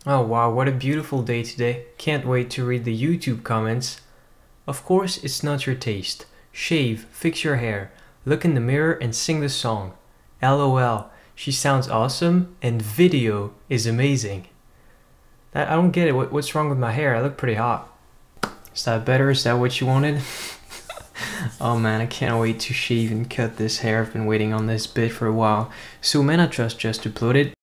Oh wow, what a beautiful day today. Can't wait to read the YouTube comments. Of course, it's not your taste. Shave, fix your hair, look in the mirror and sing the song. LOL, she sounds awesome and video is amazing. I don't get it. What's wrong with my hair? I look pretty hot. Is that better? Is that what you wanted? Oh man, I can't wait to shave and cut this hair. I've been waiting on this bit for a while. So Metropolis just uploaded.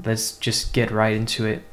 Let's just get right into it.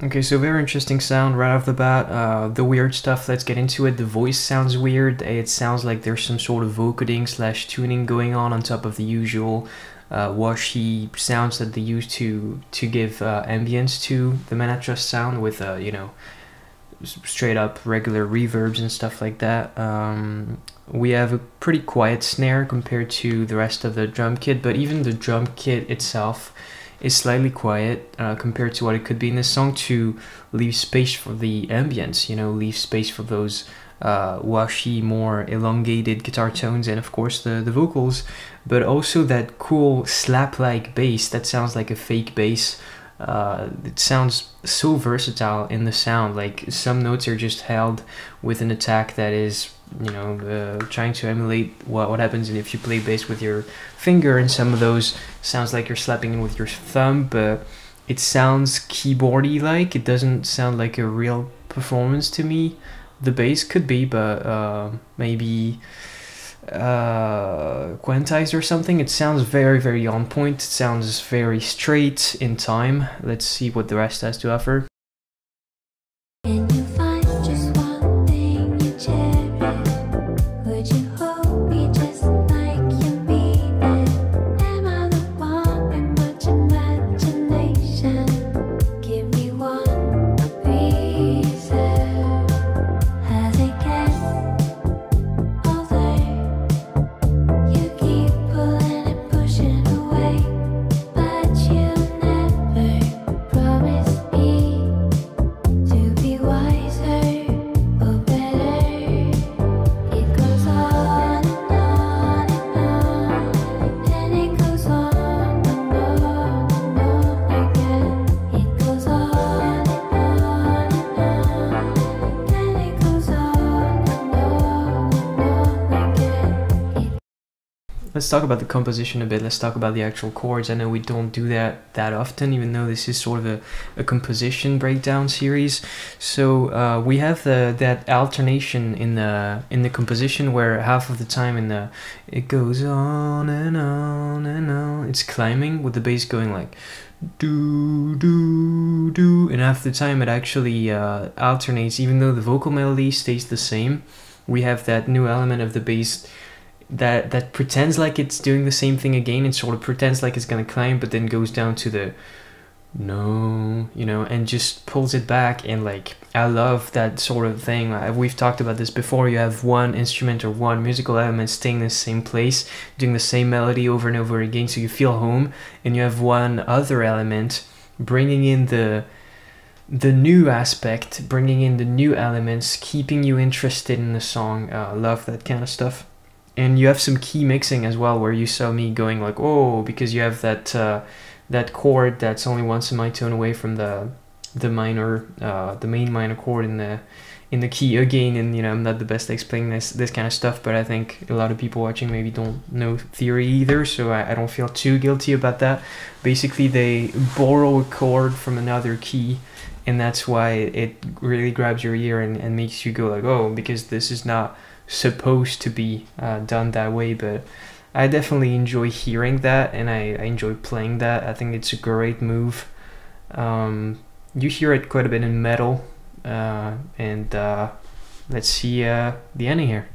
Okay, so very interesting sound right off the bat. The weird stuff, let's get into it. The voice sounds weird. It sounds like there's some sort of vocoding slash tuning going on top of the usual washy sounds that they use to give ambience to the Metropolis sound with, you know, straight up regular reverbs and stuff like that. We have a pretty quiet snare compared to the rest of the drum kit, but even the drum kit itself is slightly quiet compared to what it could be in this song, to leave space for the ambience, you know, leave space for those washy, more elongated guitar tones, and of course the vocals, but also that cool slap-like bass that sounds like a fake bass. It sounds so versatile in the sound, like some notes are just held with an attack that is, you know, trying to emulate what happens if you play bass with your finger, and some of those sounds like you're slapping in with your thumb, but it sounds keyboardy like. It doesn't sound like a real performance to me. The bass could be, but maybe quantized or something. It sounds very on point. It sounds very straight in time. Let's see what the rest has to offer. Let's talk about the composition a bit. Let's talk about the actual chords. I know we don't do that often, even though this is sort of a composition breakdown series. So we have that alternation in the composition, where half of the time it goes on and on and on. It's climbing with the bass going like do do do, and half the time it actually alternates. Even though the vocal melody stays the same, we have that new element of the bass that pretends like it's doing the same thing again. It sort of pretends like it's gonna climb, but then goes down to the no, you know, and just pulls it back. And like, I love that sort of thing. We've talked about this before. You have one instrument or one musical element staying in the same place, doing the same melody over and over again, so you feel home, and you have one other element bringing in the new aspect, bringing in the new elements, keeping you interested in the song. Love that kind of stuff. And you have some key mixing as well, where you saw me going like, oh, because you have that that chord that's only one semitone away from the minor, the main minor chord in in the key again. And you know, I'm not the best at explaining this kind of stuff, but I think a lot of people watching maybe don't know theory either, so I don't feel too guilty about that. Basically, they borrow a chord from another key, and that's why it really grabs your ear and makes you go like, oh, because this is not supposed to be done that way. But I definitely enjoy hearing that, and I enjoy playing that. I think it's a great move. You hear it quite a bit in metal, and let's see the ending here.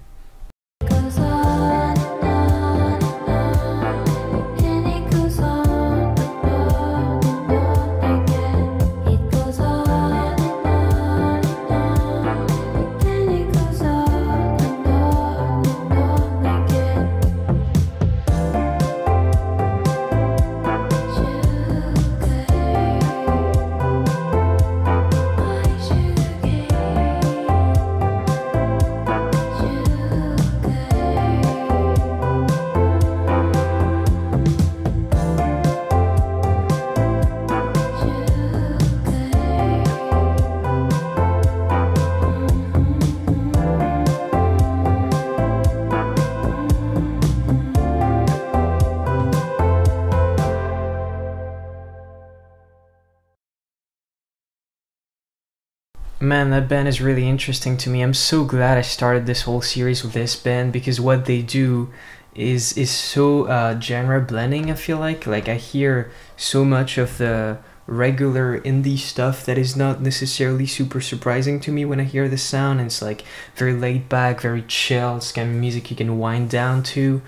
Man, that band is really interesting to me. I'm so glad I started this whole series with this band, because what they do is so genre blending. I feel like I hear so much of the regular indie stuff that is not necessarily super surprising to me when I hear this sound. It's like very laid back, very chill. It's kind of music you can wind down to.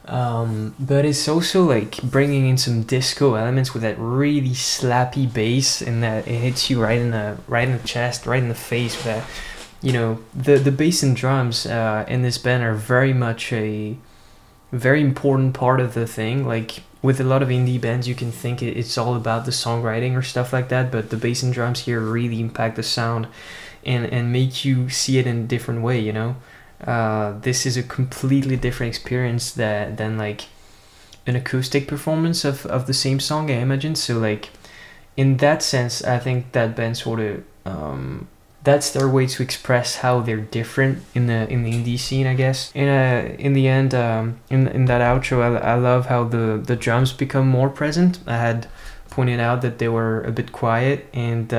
But it's also like bringing in some disco elements with that really slappy bass, and that it hits you right in the chest, right in the face. With that, you know, the bass and drums in this band are very much a very important part of the thing. Like with a lot of indie bands, you can think it's all about the songwriting or stuff like that, but the bass and drums here really impact the sound and make you see it in a different way, you know. This is a completely different experience than like an acoustic performance of the same song, I imagine. So like in that sense, I think that band sort of that's their way to express how they're different in the indie scene, I guess. And in the end, in that outro, I love how the drums become more present. I had pointed out that they were a bit quiet, and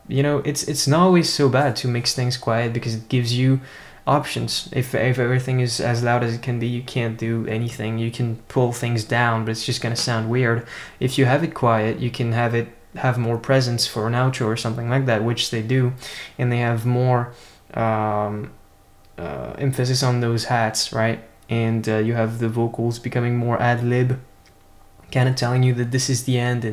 you know, it's not always so bad to mix things quiet, because it gives you options. If everything is as loud as it can be, you can't do anything. You can pull things down, but it's just gonna sound weird. If you have it quiet, you can have more presence for an outro or something like that, which they do, and they have more emphasis on those hats, right? And you have the vocals becoming more ad-lib, kind of telling you that this is the end,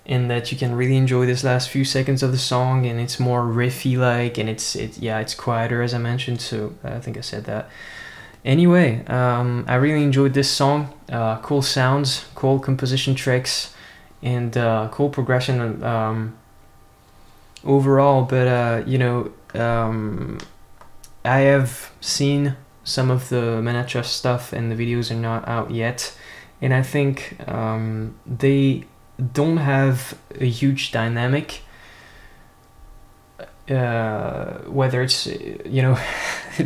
and that you can really enjoy this last few seconds of the song, and it's more riffy like, and it's quieter, as I mentioned. So I think I said that. Anyway, I really enjoyed this song. Cool sounds, cool composition tricks, and cool progression overall. But you know, I have seen some of the Menacha stuff, and the videos are not out yet, and I think they don't have a huge dynamic, whether it's, you know,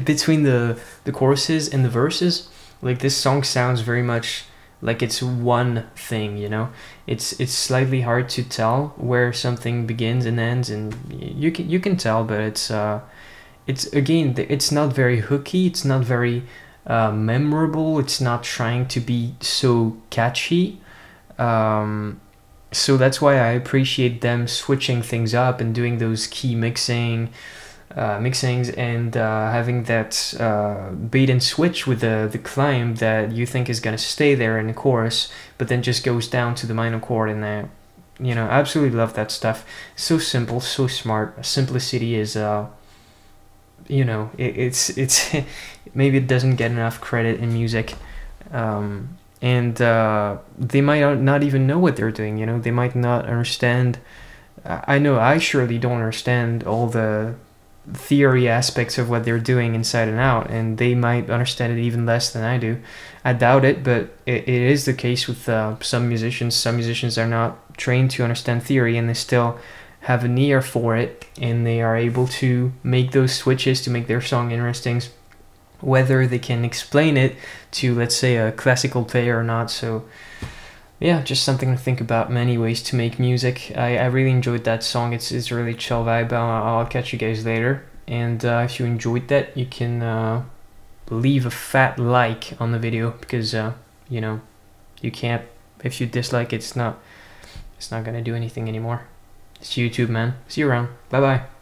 between the choruses and the verses. Like this song sounds very much like it's one thing, you know. It's slightly hard to tell where something begins and ends, and you can tell, but it's again, it's not very hooky, it's not very memorable, it's not trying to be so catchy. So that's why I appreciate them switching things up and doing those key mixings and having that bait and switch with the climb that you think is gonna stay there in the chorus, but then just goes down to the minor chord. And you know, I absolutely love that stuff. So simple, so smart. Simplicity is you know, it's maybe it doesn't get enough credit in music. And they might not even know what they're doing, you know. They might not understand. I know I surely don't understand all the theory aspects of what they're doing inside and out, and they might understand it even less than I do. I doubt it, but it is the case with some musicians. Some musicians are not trained to understand theory, and they still have an ear for it, and they are able to make those switches to make their song interesting, whether they can explain it to, let's say, a classical player or not. So yeah, just something to think about, many ways to make music. I really enjoyed that song. It's a really chill vibe. I'll catch you guys later. And if you enjoyed that, you can leave a fat like on the video, because you know, you can't, if you dislike it, it's not gonna do anything anymore. It's YouTube, man. See you around. Bye bye.